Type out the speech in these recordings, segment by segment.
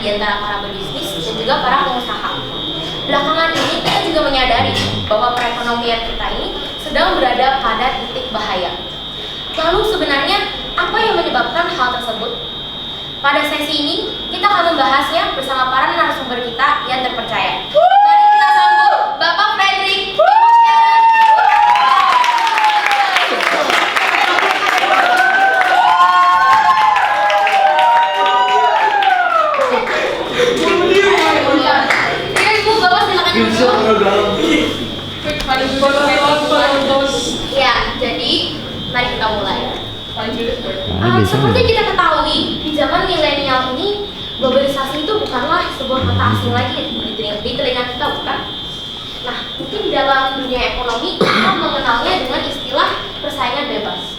di antara para pebisnis dan juga para pengusaha. Belakangan ini kita juga menyadari bahwa perekonomian kita ini sedang berada pada titik bahaya. Lalu sebenarnya apa yang menyebabkan hal tersebut? Pada sesi ini kita akan membahasnya bersama para narasumber kita yang terpercaya. Mari kita sambut Bapak Fredrik. Ya, jadi mari kita mulai. Seperti kita ketahui, di zaman milenial ini globalisasi itu bukanlah sebuah kata asing lagi di telinga kita, bukan? Nah, mungkin di dalam dunia ekonomi kita mengenalnya dengan istilah persaingan bebas.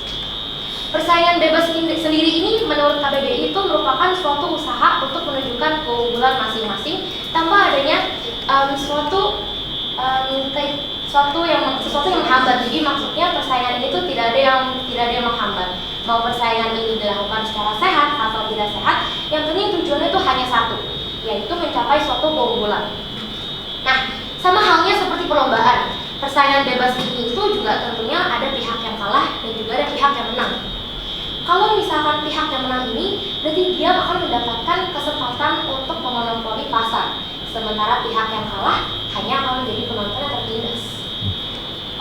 Persaingan bebas sendiri ini menurut KBBI itu merupakan suatu usaha untuk menunjukkan keunggulan masing-masing tanpa adanya sesuatu yang menghambat. Jadi maksudnya persaingan ini tuh tidak ada yang menghambat. Mau persaingan ini dilakukan secara sehat atau tidak sehat, yang penting tujuannya itu hanya satu, yaitu mencapai suatu keunggulan. Nah, sama halnya seperti perlombaan, persaingan bebas ini itu juga tentunya ada pihak yang kalah dan juga ada pihak yang menang. Kalau misalkan pihak yang menang ini, berarti dia akan mendapatkan kesempatan untuk memonopoli pasar, sementara pihak yang kalah hanya akan menjadi penonton yang tertindas.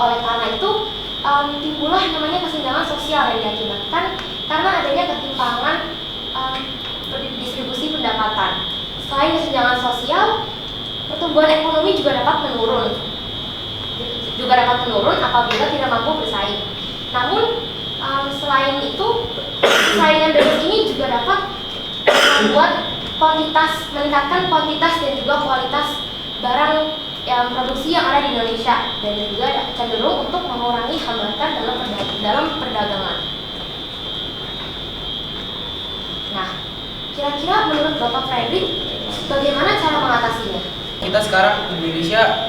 Oleh karena itu, timbullah namanya kesenjangan sosial yang diakibatkan karena adanya ketimpangan distribusi pendapatan. Selain kesenjangan sosial, pertumbuhan ekonomi juga dapat menurun apabila tidak mampu bersaing. Namun selain itu, persaingan bebas ini juga dapat meningkatkan kuantitas dan juga kualitas barang yang produksi yang ada di Indonesia, dan juga cenderung untuk mengurangi hambatan dalam perdagangan. Nah, kira-kira menurut Bapak Fredrik, bagaimana cara mengatasinya? Kita sekarang di Indonesia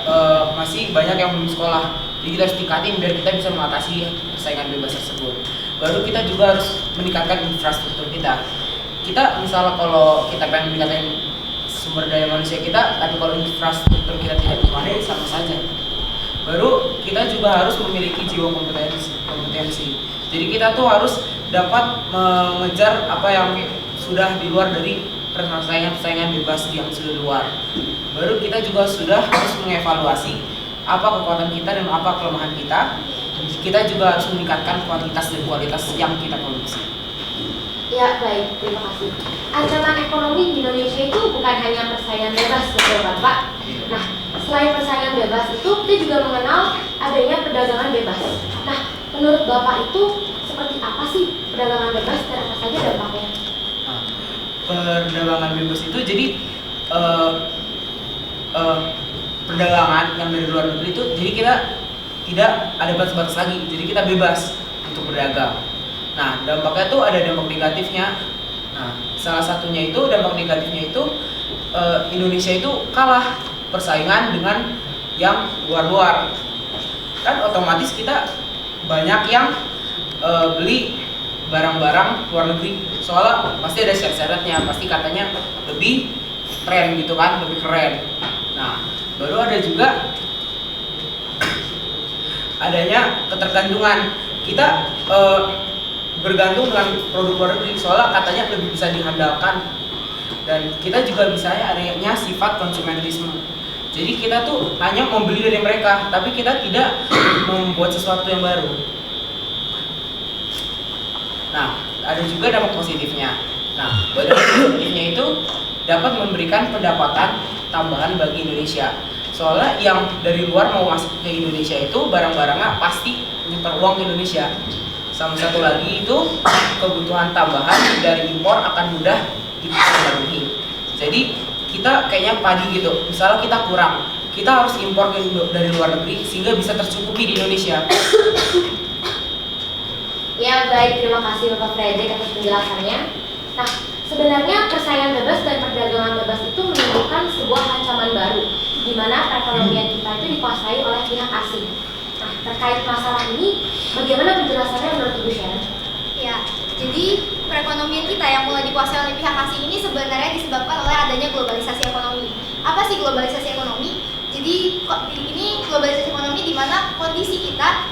masih banyak yang belum sekolah, jadi kita harus tingkatin biar kita bisa mengatasi persaingan bebas tersebut. Baru kita juga harus meningkatkan infrastruktur kita. Kita misalnya kalau kita pengen meningkatkan sumber daya manusia kita, tapi kalau infrastruktur kita tidak memadai, sama saja. Baru kita juga harus memiliki jiwa kompetensi. Jadi kita tuh harus dapat mengejar apa yang sudah di luar dari persaingan bebas yang sudah di luar. Baru kita juga sudah harus mengevaluasi apa kekuatan kita dan apa kelemahan kita. Kita juga harus meningkatkan kuantitas dan kualitas yang kita produksi. Ya, baik, terima kasih. Ancaman ekonomi di Indonesia itu bukan hanya persaingan bebas, betul kan Pak? Nah, selain persaingan bebas itu, kita juga mengenal adanya perdagangan bebas. Nah, menurut Bapak itu seperti apa sih perdagangan bebas dan apa saja dampaknya? Nah, perdagangan bebas itu jadi perdagangan yang dari luar negeri itu, jadi kita tidak ada batas-batas lagi, jadi kita bebas untuk berdagang. Nah, dampaknya tuh ada dampak negatifnya. Nah, salah satunya itu dampak negatifnya itu Indonesia itu kalah persaingan dengan yang luar-luar. Kan otomatis kita banyak yang beli barang-barang luar negeri. Soalnya pasti ada syarat-syaratnya, pasti katanya lebih keren gitu kan, lebih keren. Nah, baru ada juga adanya ketergantungan. Kita bergantung dengan produk luar negeri, soalnya katanya lebih bisa diandalkan, dan kita juga bisa adanya sifat konsumerisme. Jadi kita tuh hanya membeli dari mereka, tapi kita tidak membuat sesuatu yang baru. Nah, ada juga dampak positifnya. Nah, dampak positifnya itu dapat memberikan pendapatan tambahan bagi Indonesia. Soalnya yang dari luar mau masuk ke Indonesia itu barang-barangnya pasti nyetor uang ke Indonesia. Sama satu lagi itu kebutuhan tambahan dari impor akan mudah dipenuhi. Jadi kita kayaknya padi gitu, misalnya kita kurang, kita harus impor dari luar negeri sehingga bisa tercukupi di Indonesia. Ya, baik, terima kasih Bapak Fredrik atas penjelasannya. Nah, sebenarnya persaingan bebas dan perdagangan bebas itu menimbulkan sebuah ancaman baru, di mana perekonomian kita itu dikuasai oleh pihak asing. Nah, terkait masalah ini, bagaimana penjelasannya menurut Ibu Sharon? Ya, jadi perekonomian kita yang mulai dikuasai oleh pihak asing ini sebenarnya disebabkan oleh adanya globalisasi ekonomi. Apa sih globalisasi ekonomi? Jadi ini globalisasi ekonomi di mana kondisi kita,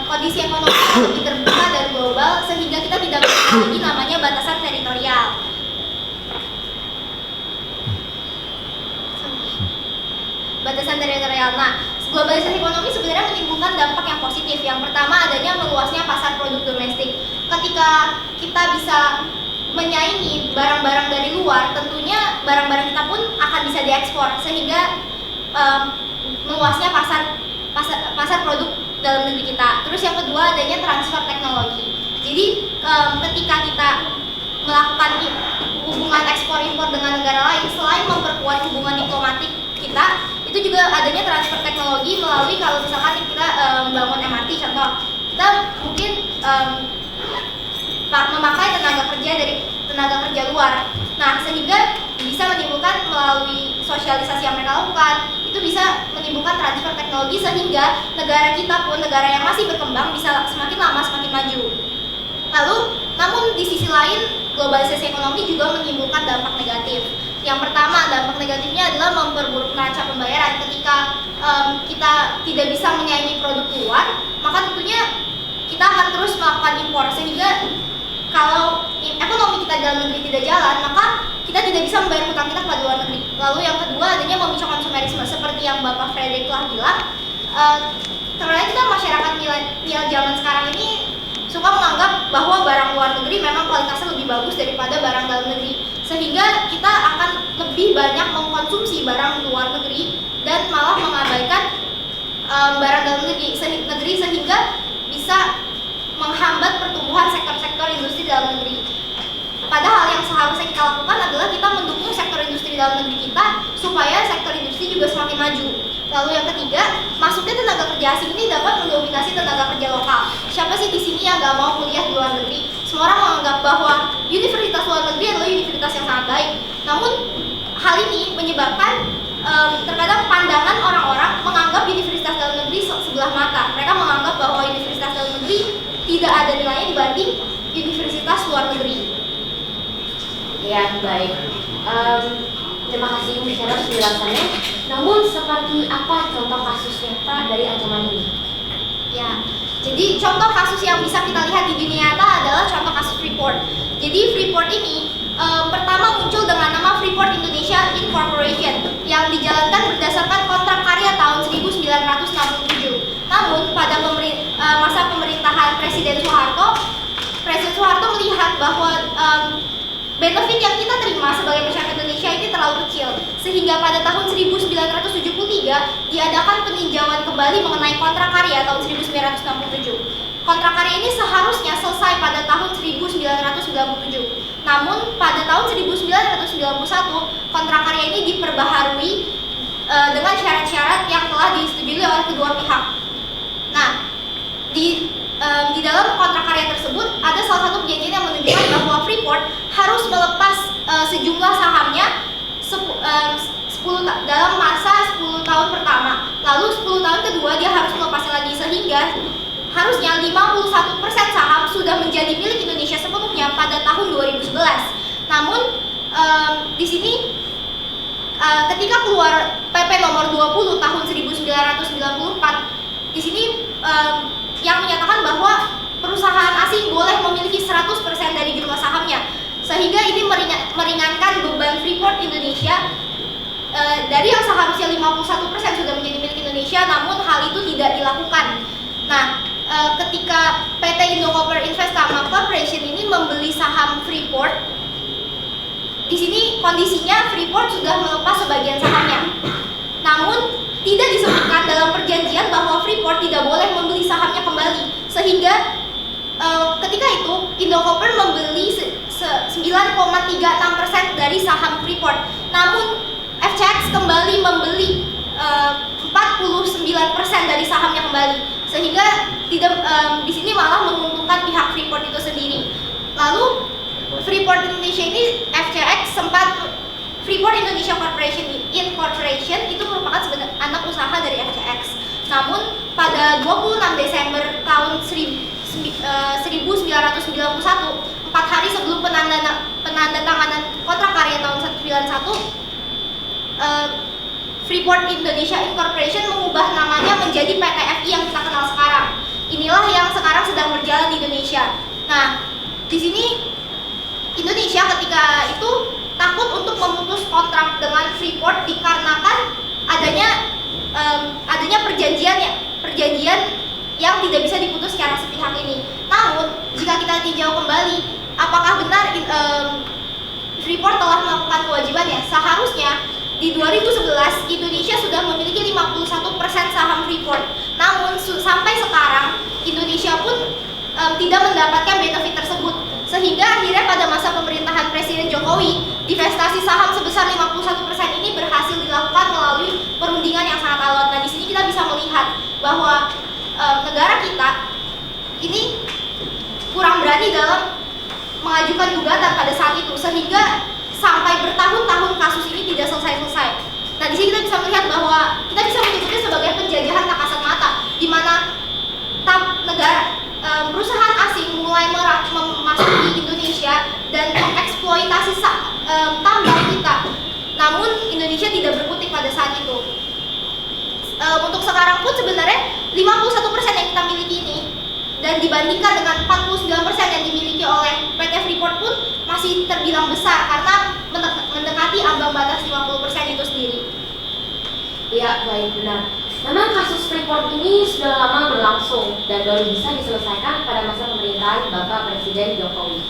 kondisi ekonomi lebih terbuka dan global sehingga kita tidak memiliki lagi namanya batasan teritorial. Batasan teritorial. Nah, globalisasi ekonomi sebenarnya menimbulkan dampak yang positif. Yang pertama adanya meluasnya pasar produk domestik. Ketika kita bisa menyaingi barang-barang dari luar, tentunya barang-barang kita pun akan bisa diekspor sehingga meluasnya pasar produk dalam negeri kita. Terus yang kedua adanya transfer teknologi. Jadi ketika kita melakukan hubungan ekspor impor dengan negara lain, selain memperkuat hubungan diplomatik kita, itu juga adanya transfer teknologi melalui kalau misalkan kita membangun MRT contoh, kita mungkin memakai tenaga kerja luar. Nah, sehingga bisa menimbulkan melalui sosialisasi yang mereka lakukan, itu bisa menimbulkan transfer teknologi sehingga negara kita pun, negara yang masih berkembang, bisa semakin lama semakin maju. Lalu, namun di sisi lain, globalisasi ekonomi juga menimbulkan dampak negatif. Yang pertama, dampak negatifnya adalah memperburuk neraca pembayaran. Ketika kita tidak bisa menyaingi produk luar, maka tentunya kita akan terus melakukan impor, sehingga kalau ekonomi kita dalam negeri tidak jalan, maka kita tidak bisa membayar hutang kita kepada luar negeri. Lalu yang kedua adanya memicu konsumerisme, seperti yang Bapak Frederick telah bilang. Ternyata kita masyarakat milenial zaman sekarang ini suka menganggap bahwa barang luar negeri memang kualitasnya lebih bagus daripada barang dalam negeri, sehingga kita akan lebih banyak mengkonsumsi barang luar negeri dan malah mengabaikan barang dalam negeri sehingga bisa menghambat pertumbuhan sektor-sektor industri dalam negeri. Padahal yang seharusnya kita lakukan adalah kita mendukung sektor industri dalam negeri kita supaya sektor industri juga semakin maju. Lalu yang ketiga, masuknya tenaga kerja asing ini dapat mendominasi tenaga kerja lokal. Siapa sih di sini yang nggak mau kuliah di luar negeri? Semua orang menganggap bahwa universitas luar negeri adalah universitas yang sangat baik. Namun hal ini menyebabkan terkadang pandangan orang-orang menganggap universitas dalam negeri sebelah mata. Mereka menganggap bahwa universitas dalam negeri tidak ada nilainya dibanding universitas luar negeri. Ya, baik. Terima kasih Ibu Syara penjelasannya. Namun seperti apa contoh kasus nyata dari ancaman ini? Ya, jadi contoh kasus yang bisa kita lihat di dunia nyata adalah contoh kasus Freeport. Jadi Freeport ini pertama muncul dengan nama Freeport Indonesia Incorporation yang dijalankan berdasarkan kontrak karya tahun 1967. Namun pada masa pemerintahan Presiden Soeharto melihat bahwa benefit yang kita terima sebagai masyarakat Indonesia ini terlalu kecil, sehingga pada tahun 1973 diadakan peninjauan kembali mengenai kontrak karya tahun 1967. Kontrak karya ini seharusnya selesai pada tahun 1997. Namun pada tahun 1991 kontrak karya ini diperbaharui dengan syarat-syarat yang telah disetujui oleh kedua pihak. Nah, di dalam kontrak karya tersebut ada salah satu perjanjian yang menunjukkan bahwa Freeport harus melepas sejumlah sahamnya dalam masa 10 tahun pertama. Lalu 10 tahun kedua dia harus melepasnya lagi, sehingga harusnya 51% saham sudah menjadi milik Indonesia sepenuhnya pada tahun 2011. Namun di sini ketika keluar PP nomor 20 tahun 1994, di sini yang menyatakan bahwa perusahaan asing boleh memiliki 100% dari jumlah sahamnya, sehingga ini meringankan beban Freeport Indonesia dari yang seharusnya 51% sudah menjadi milik Indonesia, namun hal itu tidak dilakukan. Nah, ketika PT Indocopper Investama Corporation ini membeli saham Freeport, di sini kondisinya Freeport sudah melepas sebagian sahamnya. Namun tidak disebutkan dalam perjanjian bahwa Freeport tidak boleh membeli sahamnya kembali, sehingga ketika itu Indocopper membeli 9,36% dari saham Freeport. Namun FCX kembali membeli 49% dari sahamnya kembali, sehingga tidak di sini malah menguntungkan pihak Freeport itu sendiri. Lalu Freeport Indonesia ini Freeport Indonesia Incorporation itu merupakan anak usaha dari FCX. Namun pada 26 Desember tahun 1991, 40% 4 hari sebelum penandatanganan kontrak karya tahun 1991, Freeport Indonesia Incorporation mengubah namanya menjadi PT FI yang kita kenal sekarang. Inilah yang sekarang sedang berjalan di Indonesia. Nah, di sini Indonesia ketika itu takut untuk memutus kontrak dengan Freeport dikarenakan adanya perjanjian yang tidak bisa diputus secara sepihak ini. Namun, jika kita tinjau kembali, apakah benar Freeport telah melakukan kewajibannya? Seharusnya di 2011 Indonesia sudah memiliki 51% saham Freeport. Namun sampai sekarang Indonesia pun tidak mendapatkan benefit tersebut. Sehingga akhirnya pada masa pemerintahan Presiden Jokowi, divestasi saham sebesar 51% ini berhasil dilakukan melalui perundingan yang sangat alot. Nah, di sini kita bisa melihat bahwa negara kita ini kurang berani dalam mengajukan gugatan pada saat itu, sehingga sampai bertahun-tahun kasus ini tidak selesai-selesai. Nah, di sini kita bisa melihat bahwa kita bisa menyebutnya sebagai penjajahan tak kasat mata, di mana perusahaan asing mulai memasuki Indonesia dan mengeksploitasi tambang kita. Namun Indonesia tidak berkutik pada saat itu. Untuk sekarang pun sebenarnya 51% yang kita miliki ini, dan dibandingkan dengan 49% yang dimiliki oleh PT Freeport pun masih terbilang besar karena mendekati ambang batas 50% itu sendiri. Ya, baik, benar. Memang kasus Freeport ini sudah lama berlangsung dan baru bisa diselesaikan pada masa pemerintahan Bapak Presiden Jokowi.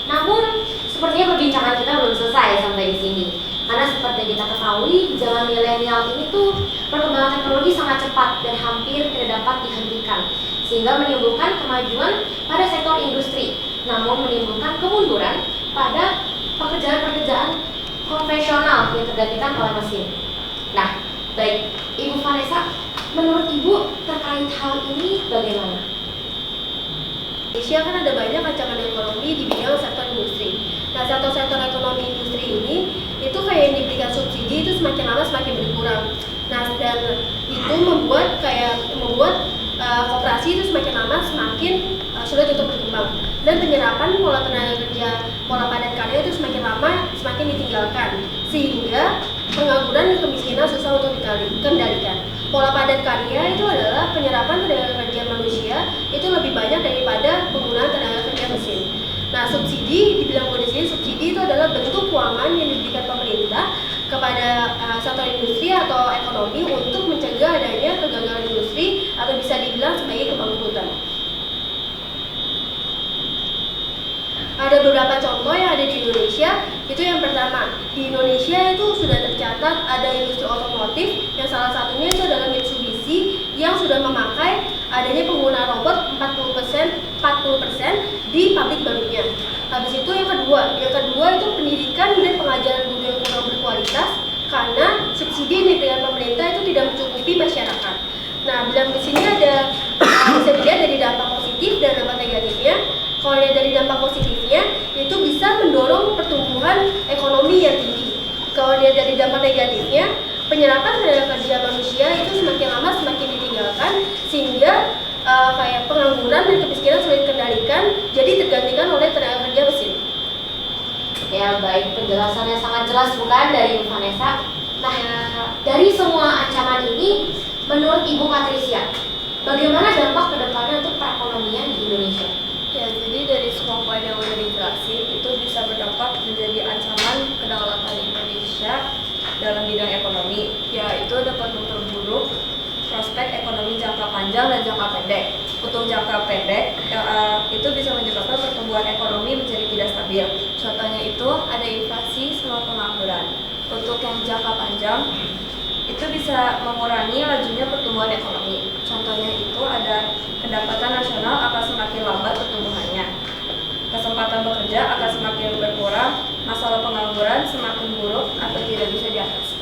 Namun, sepertinya perbincangan kita belum selesai sampai di sini. Karena seperti yang kita ketahui, di zaman milenial ini tuh perkembangan teknologi sangat cepat dan hampir tidak dapat dihentikan, sehingga menimbulkan kemajuan pada sektor industri, namun menimbulkan kemunduran pada pekerjaan-pekerjaan konvensional yang tergantikan oleh mesin. Nah, baik, Ibu Vanessa, menurut Ibu terkait hal ini bagaimana? Indonesia kan ada banyak ancaman ekonomi di bidang sektor industri. Nah, sektor-sektor ekonomi industri ini itu kayak yang diberikan subsidi itu semakin lama semakin berkurang. Nah, dan itu membuat koperasi itu semakin lama semakin sulit untuk berkembang. Dan penyerapan pola tenaga kerja, pola padat karya itu semakin lama semakin ditinggalkan, sehingga pengangguran dan kemiskinan susah untuk dikendalikan. Pola padat karya itu adalah penyerapan tenaga kerja manusia itu lebih banyak daripada penggunaan tenaga kerja mesin. Nah, subsidi, dibilang di sini subsidi itu adalah bentuk keuangan yang diberikan pemerintah kepada sektor industri atau ekonomi untuk mencegah adanya kegagalan industri atau bisa dibilang sebagai kebangkrutan. Ada beberapa contoh yang ada di Indonesia. Itu yang pertama, di Indonesia itu sudah tercatat ada industri otomotif yang salah satunya itu adalah Mitsubishi yang sudah memakai adanya penggunaan robot 40% di pabrik barunya. Habis itu yang kedua itu pendidikan dan pengajaran guru yang kurang berkualitas karena subsidi yang diberikan pemerintah itu tidak mencukupi masyarakat. Nah, dalam di sini ada bisa dilihat dari dampak positif dan dampak negatifnya. Kalau dari dampak positifnya itu bisa mendorong pertumbuhan ekonomi yang tinggi. Kalau lihat dari dampak negatifnya, penyerapan tenaga kerja manusia itu semakin lama semakin ditinggalkan, sehingga kayak pengangguran dan kemiskinan sulit dikendalikan, jadi tergantikan oleh tenaga kerja mesin. Ya, baik, penjelasannya sangat jelas bukan dari Ibu Vanessa. Nah, dari semua ancaman ini, menurut Ibu Patricia, bagaimana dampak kedepannya untuk perekonomian di Indonesia? Ya, jadi dari semua poin yang sudah dijelasin itu bisa berdampak menjadi ancaman kedaulatan Indonesia dalam bidang ekonomi, yaitu dapat memperburuk prospek ekonomi jangka panjang dan jangka pendek. Untuk jangka pendek itu bisa menyebabkan pertumbuhan ekonomi menjadi tidak stabil. Contohnya itu ada inflasi sama pengangguran. Untuk yang jangka panjang itu bisa mengurangi lajunya pertumbuhan ekonomi. Contohnya itu ada pendapatan nasional akan semakin lambat pertumbuhannya, kesempatan bekerja akan semakin berkurang, masalah pengangguran semakin buruk atau tidak bisa diatasi.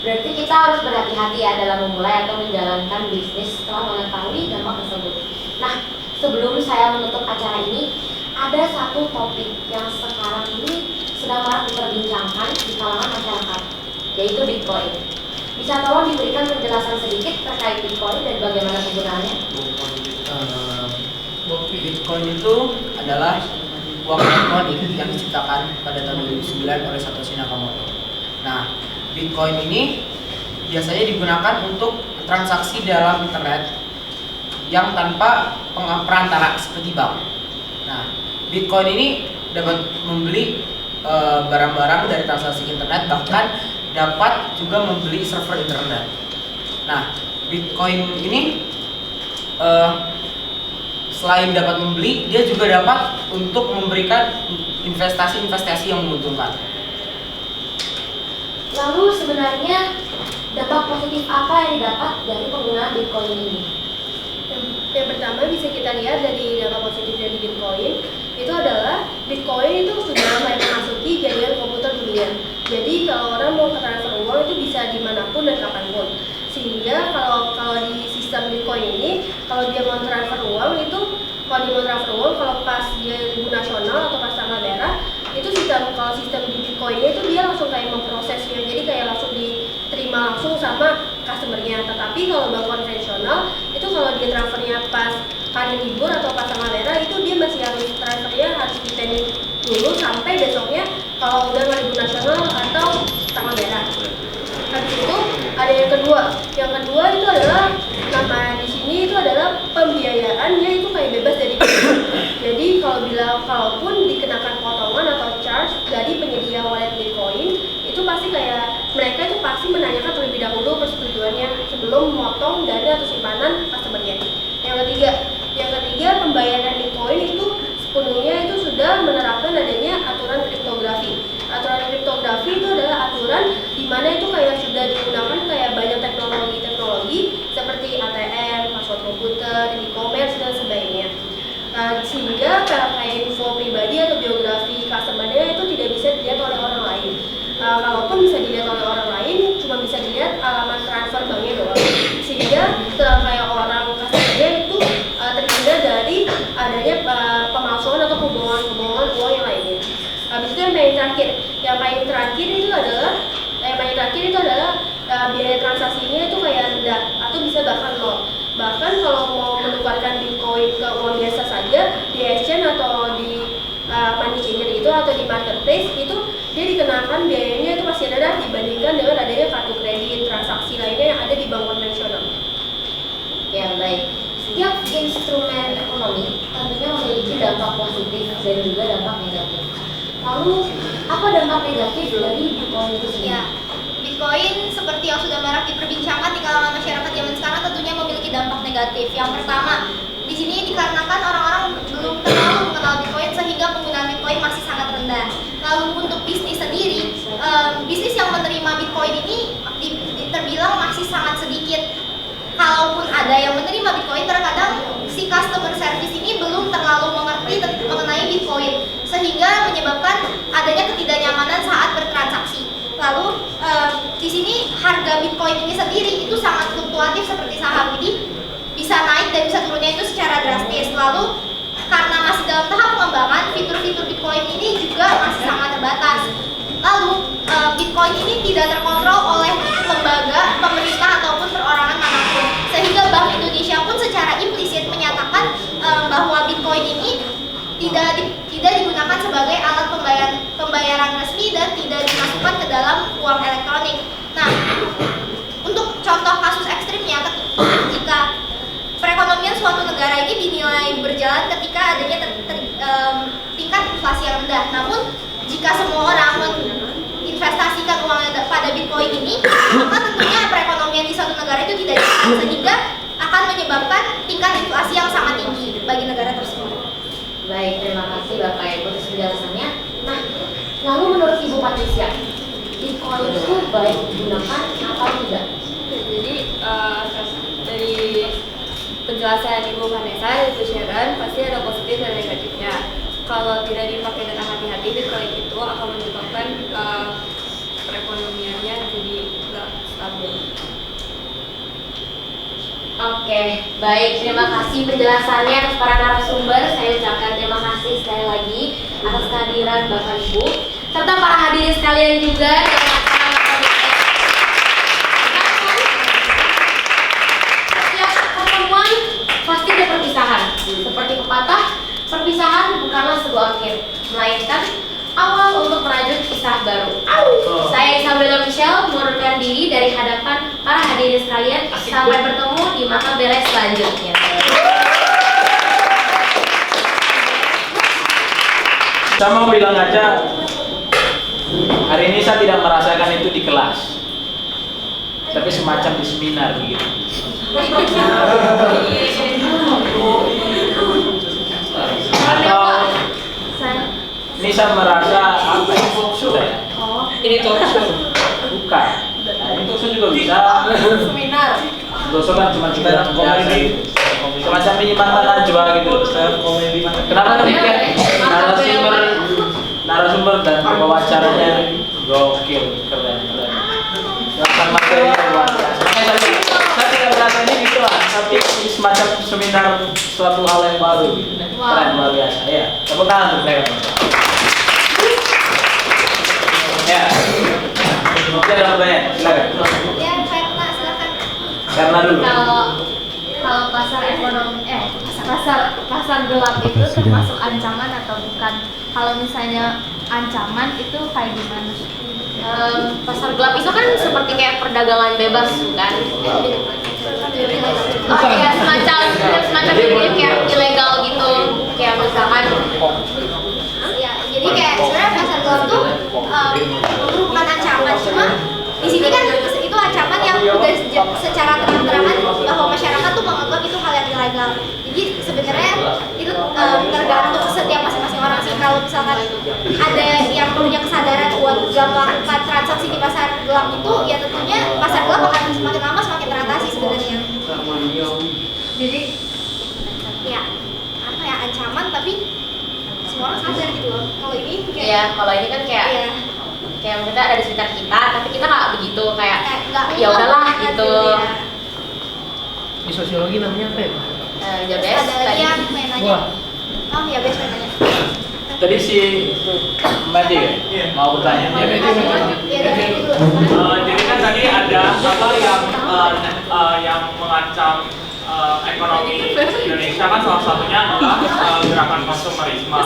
Berarti kita harus berhati-hati ya dalam memulai atau menjalankan bisnis setelah mengetahui dampak tersebut. Nah, sebelum saya menutup acara ini, ada satu topik yang sekarang ini sedang marak diperbincangkan di kalangan masyarakat, yaitu Bitcoin. Bisa tolong diberikan penjelasan sedikit terkait Bitcoin dan bagaimana penggunaannya? Bitcoin itu adalah uang elektronik yang diciptakan pada tahun 2009 oleh Satoshi Nakamoto. Nah, Bitcoin ini biasanya digunakan untuk transaksi dalam internet yang tanpa perantara seperti bank. Nah, Bitcoin ini dapat membeli barang-barang dari transaksi internet, bahkan dapat juga membeli server internet. Nah, Bitcoin ini selain dapat membeli, dia juga dapat untuk memberikan investasi-investasi yang menguntungkan. Lalu sebenarnya dampak positif apa yang didapat dari penggunaan Bitcoin ini? Yang pertama bisa kita lihat dari dampak positif dari Bitcoin itu adalah Bitcoin itu sudah mulai memasuki jaringan komputer dunia. Jadi kalau orang mau transfer uang itu bisa dimanapun dan kapanpun. Sehingga kalau di sistem Bitcoin ini, kalau dia mau transfer uang itu, kalau pas dia libur nasional atau pas tanggal merah, itu kalau sistem di Bitcoinnya itu dia langsung kayak memprosesnya, jadi kayak langsung diterima langsung sama customernya. Tetapi kalau bank konvensional itu kalau dia transfernya pas hari libur atau pas tanggal merah, itu dia masih harus transfernya harus dipending dulu sampai besoknya kalau udah libur nasional atau tanggal merah. Habis itu ada yang kedua itu adalah nama di sini itu adalah pembiayaannya itu kayak bebas dari pajak. Jadi kalaupun dikenakan potongan atau charge dari penyedia wallet Bitcoin itu pasti kayak mereka itu pasti menanyakan terlebih dahulu persetujuannya sebelum memotong dana atau simpanan customernya. Yang ketiga pembayaran Bitcoin itu sepenuhnya itu sudah menerapkan adanya aturan kriptografi. Aturan kriptografi itu adalah aturan di mana itu kayak sudah digunakan kayak banyak teknologi seperti ATM, password komputer, e-commerce dan sebagainya. Sehingga kayak info pribadi atau biografi customer-nya itu tidak bisa dilihat oleh orang lain. Kalaupun bisa dilihat oleh orang lain, cuma bisa dilihat alamat transfer banknya doang. Sehingga kayak orang customer-nya itu terhindar dari adanya pemalsuan atau kebohongan uang yang lainnya. Habis itu yang paling terakhir itu adalah biaya transaksinya itu kayak rendah atau bisa bahkan nol. Bahkan kalau mau menukarkan Bitcoin ke uang biasa saja di exchange atau di money changer itu atau di marketplace itu dia dikenakan biayanya itu masih rendah dibandingkan dengan adanya kartu kredit, transaksi lainnya yang ada di bank konvensional. Ya baik, setiap instrumen ekonomi tentunya memiliki dampak positif dan juga dampak negatif. Lalu apa dampak negatif dari Bitcoin itu sendiri? Ya, Bitcoin seperti yang sudah marak diperbincangkan di kalangan masyarakat zaman sekarang tentunya memiliki dampak negatif. Yang pertama, di sini dikarenakan orang-orang belum terlalu mengenal Bitcoin sehingga penggunaan Bitcoin masih sangat rendah. Lalu untuk bisnis sendiri, bisnis yang menerima Bitcoin ini terbilang masih sangat sedikit. Kalaupun ada yang menerima Bitcoin, terkadang si customer service ini belum terlalu mengerti mengenai Bitcoin sehingga menyebabkan adanya ketidaknyamanan saat bertransaksi. Lalu di sini harga Bitcoin ini sendiri itu sangat fluktuatif seperti saham, jadi bisa naik dan bisa turunnya itu secara drastis. Lalu karena masih dalam tahap pengembangan, fitur-fitur Bitcoin ini juga masih sangat terbatas. Lalu Bitcoin ini tidak terkontrol oleh lembaga, pemerintah ataupun perorangan manapun, sehingga Bank Indonesia pun secara implisit menyatakan bahwa Bitcoin ini tidak digunakan sebagai alat pembayaran resmi dan tidak dimasukkan ke dalam uang elektronik. Nah, untuk contoh kasus ekstrimnya, jika perekonomian suatu negara ini dinilai berjalan ketika adanya tingkat inflasi yang rendah. Namun jika semua orang menginvestasikan uangnya pada Bitcoin ini, maka tentunya perekonomian di suatu negara itu tidak jalan, sehingga akan menyebabkan tingkat inflasi yang sangat tinggi bagi negara tersebut. Baik, terima kasih Bapak Ibu atas penjelasannya. Nah, lalu menurut Ibu Patricia, Bitcoin itu baik digunakan atau tidak? Jadi dari penjelasan Ibu Vanessa dan Ibu Sharon pasti ada positif dan negatifnya. Kalau tidak dipakai dengan hati-hati, Bitcoin itu akan menyebabkan perekonomiannya jadi nggak stabil. Oke, baik. Terima kasih penjelasannya atas para narasumber. Saya ucapkan terima kasih sekali lagi atas kehadiran Bapak Ibu serta para hadirin sekalian juga. Setiap pertemuan pasti ada perpisahan. Seperti pepatah, perpisahan bukanlah sebuah akhir. kisah baru. Saya Isabella Michelle mengundurkan diri dari hadapan para hadirin sekalian. Sampai bertemu di mata beres selanjutnya. Saya mau bilang aja, hari ini saya tidak merasakan itu di kelas, tapi semacam di seminar gitu. Atau ini saya merasa apa ya? Sudah ya? Ini talk show. Bukan. Nah, ini talk show juga bisa. Seminar. Talk show kan cuma Stand-up comedy. semacam menyimpang najwa gitu. Komedi mana? Kenapa demikian? Narasumber dan wawancaranya gokil, keren. Silakan materinya luar biasa. Makanya saya tidak merasa ini gitu lah, tapi ini semacam seminar suatu hal yang baru gitu. Keren, luar biasa. Ya, tepuk tangan untuk mereka. Ya. Mungkin ada pertanyaan, silakan. Ya, Verna, silakan. Karena dulu. Kalau pasar ekonomi pasar gelap itu termasuk ancaman atau bukan? Kalau misalnya ancaman itu kayak gimana? Pasar gelap itu kan seperti kayak perdagangan bebas kan? Oh ya semacam itu kayak ilegal gitu, kayak misalkan. Ya, jadi kayak sebenarnya pasar gelap tuh merupakan ancaman, cuma di sini kan itu ancaman yang udah secara terang-terangan bahwa masyarakat tuh menganggap itu hal yang ilegal. Jadi sebenarnya itu tergantung setiap masing-masing orang sih. Kalau misalkan ada yang punya kesadaran buat gak melakukan transaksi di pasar gelap itu, ya tentunya pasar gelap akan semakin lama semakin teratasi sebenarnya. Jadi Ya, apa ya, ancaman tapi semua orang sadar gitu loh. Kalau ini kayak Iya, kalau ini kan kayak iya. kayak kita ada di sekitar kita, tapi kita nggak begitu kayak Nggak ya udahlah banget gitu. ya. Di sosiologi namanya apa ya, Pak? Jabes Ada lagi tadi. yang pengen nanya. Wah. Oh ya, Bes pengen nanya. Tadi si Madi mau bertanya. Ya, Medi. Ya, dari dulu. Jadi kan tadi ada apa yang mengancam ekonomi Indonesia, kan salah satunya adalah gerakan konsumerisme.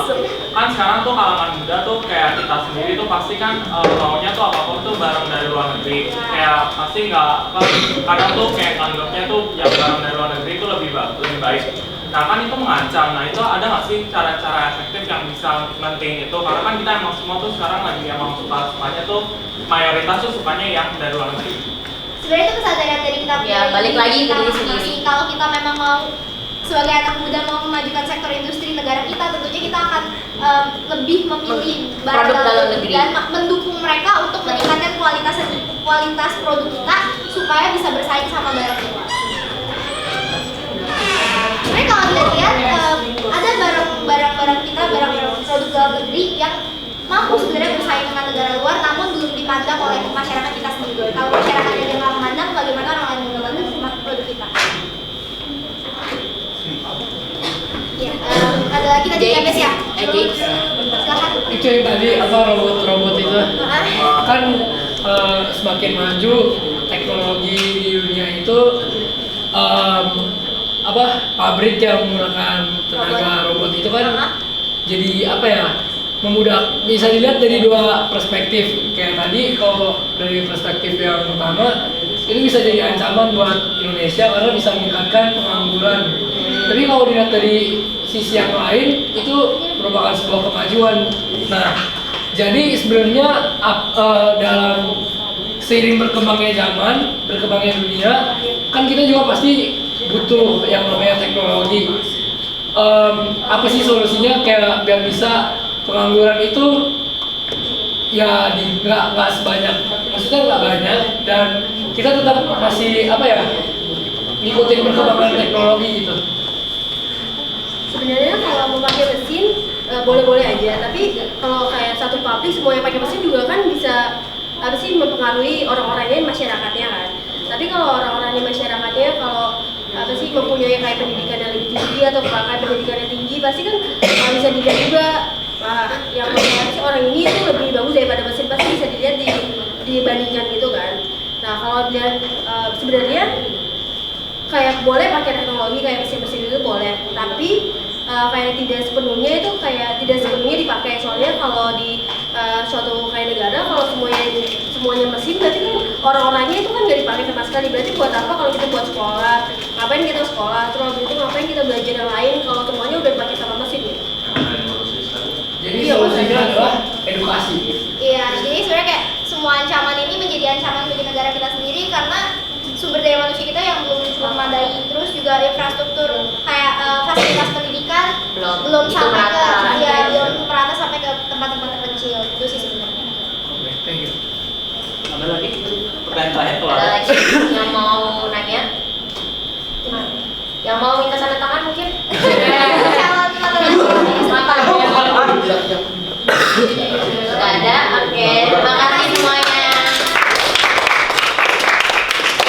Kan sekarang tuh kalangan muda tuh kayak kita sendiri tuh pasti kan maunya tuh apapun tuh barang dari luar negeri. Kayak pasti nggak kadang tuh kayak nganggapnya tuh yang barang dari luar negeri itu lebih baik. Nah kan itu mengancam. Nah itu ada nggak sih cara-cara efektif yang bisa maintain itu? Karena kan kita emang semua tuh sekarang lagi emang sukanya tuh mayoritas tuh sukanya yang dari luar negeri. Sebenarnya itu kesadaran dari kita. Ya, balik lagi ke diri sendiri. masing-masing. Kalau kita memang mau sebagai anak muda mau memajukan sektor industri negara kita, tentunya kita akan lebih memilih barang Produk dalam negeri dan mendukung mereka untuk meningkatkan kualitas produk kita supaya bisa bersaing sama barang luar. Sebenarnya kalau dilihat ada barang-barang kita, barang-barang produk dalam negeri yang mampu sebenarnya bersaing dengan negara luar, namun belum dipandang oleh masyarakat kita sendiri. Kalau masyarakat yang nggak memandang, bagaimana orang lain memandang produk kita? Ya, ada lagi tadi James ya? James. Silakan. Itu yang tadi apa robot itu kan semakin maju teknologi di dunia itu apa pabrik yang menggunakan tenaga robot itu kan jadi apa ya bisa dilihat dari dua perspektif. Kayak tadi kalau dari perspektif yang pertama itu bisa jadi ancaman buat Indonesia karena bisa meningkatkan pengangguran. Tapi kalau dilihat dari sisi yang lain itu merupakan sebuah kemajuan. Nah, jadi sebenarnya dalam seiring berkembangnya zaman, berkembangnya dunia, kan kita juga pasti butuh yang namanya teknologi. Apa sih solusinya kayak biar bisa pengangguran itu ya nggak sebanyak, maksudnya nggak banyak dan kita tetap masih apa ya ngikutin perkembangan teknologi gitu. Sebenarnya kalau mau pakai mesin boleh-boleh aja, tapi kalau kayak satu pabrik semua yang pakai mesin juga kan bisa apa sih mempengaruhi orang-orangnya, masyarakatnya kan. Tapi kalau orang-orangnya masyarakatnya kalau apa sih mempunyai kayak pendidikan yang lebih tinggi atau kayak pendidikan yang tinggi pasti kan bisa dilihat juga yang sih orang ini itu lebih bagus daripada mesin, pasti bisa dilihat dibandingkan gitu kan. Nah kalau dilihat sebenarnya kayak boleh pakai teknologi kayak mesin-mesin itu boleh, tapi kayak tidak sepenuhnya dipakai. Soalnya kalau di suatu kayak negara kalau semuanya mesin berarti kan orang-orangnya itu kan nggak dipakai sama sekali. Berarti buat apa kalau kita buat sekolah? Ngapain kita sekolah? Terus habis itu ngapain kita belajar yang lain kalau semuanya udah dipakai sama mesin gitu? Jadi solusinya adalah edukasi. Iya, jadi sebenarnya kayak semua ancaman ini menjadi ancaman bagi negara kita sendiri karena sumber daya manusia kita yang belum memadai, terus juga infrastruktur kayak fasilitas pendidikan belum sampai ke belum merata sampai ke tempat-tempat terpencil. Itu sih sebenarnya. Oke, thank you. Ada lagi pertanyaan terakhir kalau Ada ada. lagi yang mau nanya? Yang mau minta tanda tangan mungkin? Calon Mantap.